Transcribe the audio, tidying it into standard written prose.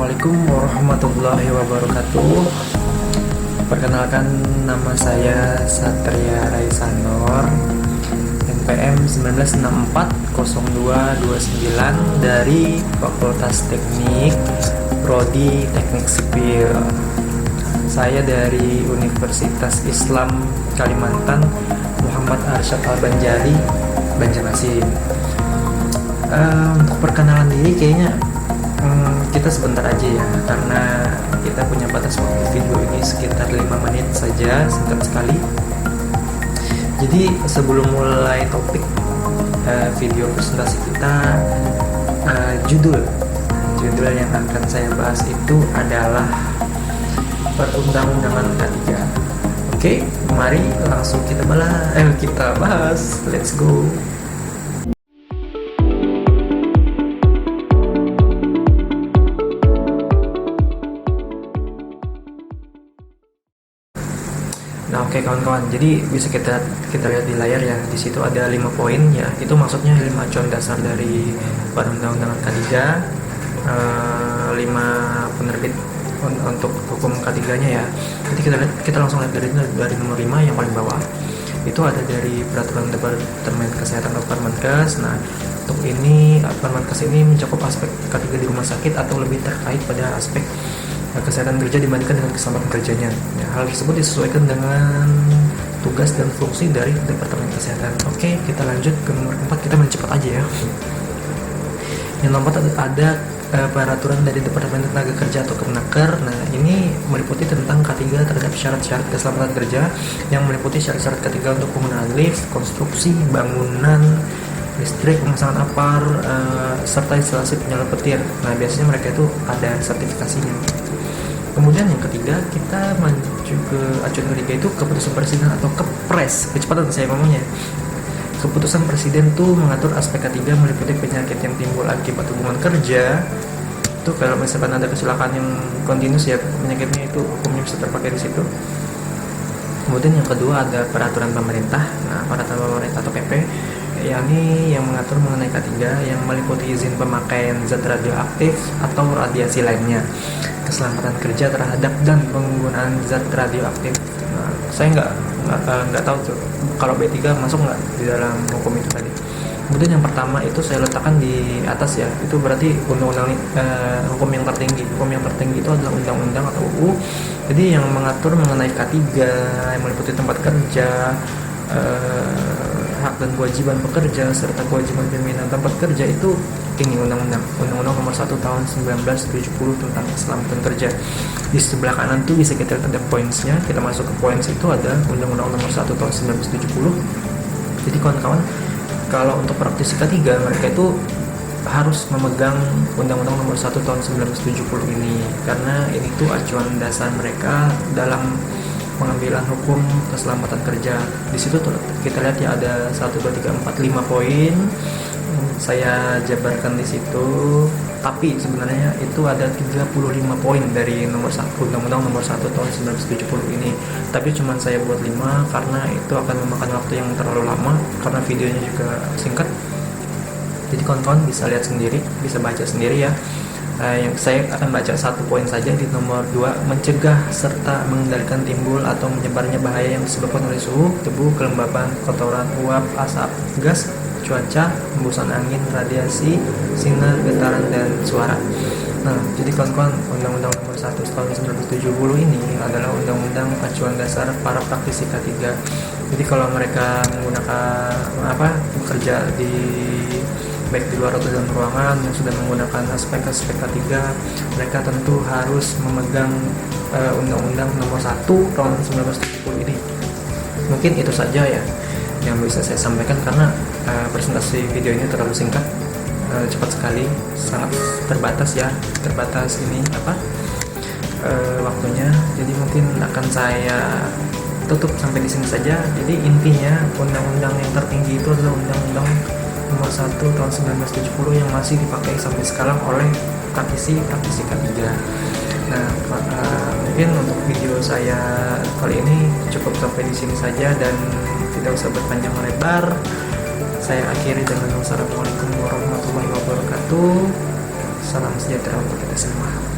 Assalamualaikum warahmatullahi wabarakatuh. Perkenalkan, nama saya Satria Raisanor, NPM 19640229 dari Fakultas Teknik Prodi Teknik Sipil. Saya dari Universitas Islam Kalimantan, Muhammad Arsyad Al-Banjari, Banjarmasin. Untuk perkenalan diri kayaknya kita sebentar aja ya, karena kita punya batas waktu video ini sekitar 5 menit saja, singkat sekali. Jadi sebelum mulai topik video presentasi kita, judul yang akan saya bahas itu adalah Perundang-undangan K3. Oke, mari langsung kita bahas. Let's go. Nah, oke kawan-kawan, jadi bisa kita lihat di layar ya. Di situ ada 5 poin ya. Itu maksudnya 5 acuan dasar dari Perundang-undangan K3, 5 penerbit untuk hukum K3-nya ya. Jadi kita langsung lihat dari nomor 5 yang paling bawah. Itu ada dari Peraturan Departemen Kesehatan atau Permenkes. Nah, untuk ini Permenkes ini mencakup aspek K3 di rumah sakit atau lebih terkait pada aspek kesehatan kerja dibandingkan dengan keselamatan kerjanya. Ya, hal tersebut disesuaikan dengan tugas dan fungsi dari Departemen Kesehatan. Oke, kita lanjut ke nomor 4. Kita main cepat aja ya. Yang nomor 4 ada peraturan dari Departemen Tenaga Kerja atau Kemenaker. Nah, ini meliputi tentang K3 terhadap syarat-syarat keselamatan kerja, yang meliputi syarat-syarat K3 untuk penggunaan lift, konstruksi, bangunan, listrik, pemasangan apar, serta instalasi penyala petir. Nah, biasanya mereka itu ada sertifikasinya. Kemudian yang ketiga, kita maju ke acuan ketiga itu keputusan presiden atau kepres. Kecepatan saya ngomongnya. Keputusan presiden tuh mengatur aspek K3 meliputi penyakit yang timbul akibat hubungan kerja. Itu kalau misalkan ada kecelakaan yang kontinus ya, penyakitnya itu hukumnya bisa terpakai di situ. Kemudian yang kedua ada peraturan pemerintah. Nah, peraturan pemerintah atau PP, yakni yang mengatur mengenai K3 yang meliputi izin pemakaian zat radioaktif atau radiasi lainnya, keselamatan kerja terhadap dan penggunaan zat radioaktif. Nah, saya nggak tahu tuh kalau B3 masuk nggak di dalam hukum itu tadi. Kemudian yang pertama itu saya letakkan di atas ya, itu berarti undang-undang hukum yang tertinggi. Hukum yang tertinggi itu adalah undang-undang atau UU. Jadi yang mengatur mengenai K3 yang meliputi tempat kerja, hak dan kewajiban pekerja serta kewajiban pimpinan tempat kerja itu ini undang-undang nomor 1 tahun 1970 tentang keselamatan kerja. Di sebelah kanan tuh bisa kita lihat ada pointsnya. Kita masuk ke points itu ada undang-undang nomor 1 tahun 1970. Jadi kawan-kawan, kalau untuk praktisi K3 mereka itu harus memegang undang-undang nomor 1 tahun 1970 ini, karena ini tuh acuan dasar mereka dalam pengambilan hukum keselamatan kerja. Di situ tuh kita lihat ya ada 1 2 3 4 5 poin. Saya jabarkan di situ. Tapi sebenarnya itu ada 35 poin dari nomor 1 undang-undang nomor 1 tahun 1970 ini. Tapi cuma saya buat 5 karena itu akan memakan waktu yang terlalu lama, karena videonya juga singkat. Jadi kawan-kawan bisa lihat sendiri, bisa baca sendiri ya. Yang saya akan baca 1 poin saja di nomor 2, mencegah serta mengendalikan timbul atau menyebarnya bahaya yang disebabkan oleh suhu, debu, kelembapan, kotoran, uap, asap, gas, cuaca, hembusan angin, radiasi, sinar, getaran, dan suara. Nah, jadi kawan-kawan, Undang-Undang nomor 1 tahun 1970 ini adalah undang-undang acuan dasar para praktisi K3. Jadi kalau mereka menggunakan bekerja baik di luar atau dalam ruangan yang sudah menggunakan aspek-aspek K3, mereka tentu harus memegang Undang-Undang nomor 1 tahun 1970 ini. Mungkin itu saja ya yang bisa saya sampaikan, karena presentasi video ini terlalu singkat, cepat sekali, sangat terbatas ini waktunya. Jadi mungkin akan saya tutup sampai di sini saja. Jadi intinya undang-undang yang tertinggi itu adalah Undang-Undang nomor 1 tahun 1970 yang masih dipakai sampai sekarang oleh praktisi K3. Nah, mungkin untuk video saya kali ini cukup sampai di sini saja dan tidak usah berpanjang lebar. Saya akhiri dengan wassalamualaikum warahmatullahi wabarakatuh. Salam sejahtera untuk kita semua.